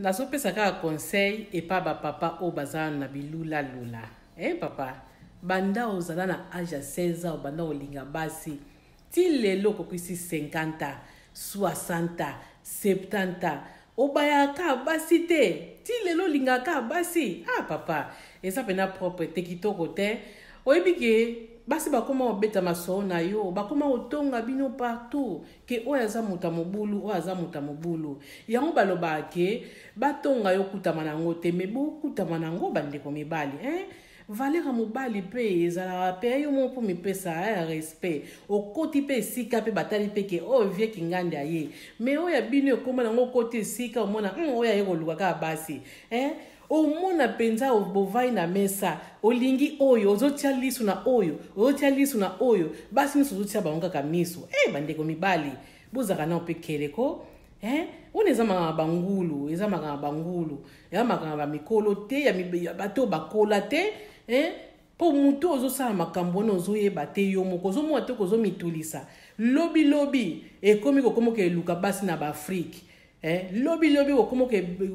Nazopesa kaka conseil et pas ba papa o bazana na bilula lula. Papa, banda ozala na âge ya 16 ans banda olinga basi. Ti lelo kokwisi 50, 60, 70. Obayaka basi te. Ti lelo lingaka basi. Ah papa, eza pena propre te kitoko te. Oyebike basi bakoma obeta maso na yo, bakoma otonga bino partout ke oyo aza muta mobulu, oyo aza muta mobulu. Yango baloba ke batonga yo kutama nango te, me bo kutama nango bandeko mibali, valera mobali pe ezala pe yo mo po mipesa ya respect. Okoti pe sika pe batali pe ke o vie kingande aye. Me oya bino ekoma nango koti sika omona oya ye koluka ka basi. Omona penza obovai na mesa, olingi oyo, ozotia lisu na oyo, ozotia lisu na oyo, basi niso ozotia bango kaka miso. Bandeko mibali, bozaka na ope keleko, one eza makanga bangulu, eza makanga bangulu, eza makanga bamikolo te, ya bato bakola te, po mutu ozosala makambo na ozoyeba te yo moko, ozomona te kozo mitulisa. Lobi, ekomi kokomo ke luka basi na Afrique. Lobi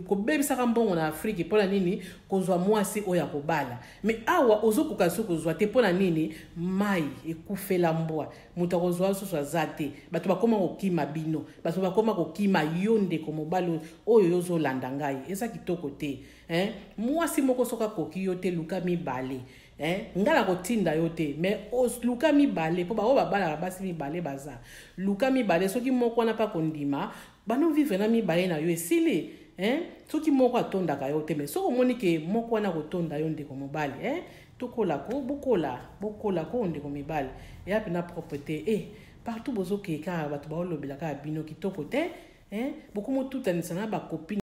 ko bebisaka mbongo na Afrique pona nini kozwa mwasi oya kobala. Me awa ozokuka so kozwa te pona nini mai ekufela mbwa. Muta kozwa so zate. Bato bakoma kokima bino. Bato bakoma kokima yonde ko mobalo oyo yozo landa ngai. Eza kitoko te. Mwasi moko soka koki yo te luka mibale. Ngala kotinda yo te. Me luka mibale po ba o babala basi mibale baza. Luka mibale soki moko na pa kondima bano vivre na mibale na yo esili, soki moko atondaka yo te, me soko moni ke moko wana kotonda yo ndeko mobali, tokola ko, bokola ko ndeko mibali, ya pena propreté, partout bozo keka, bato ba olobela ka bino kitoko te, bokomo tutanisa na ba copine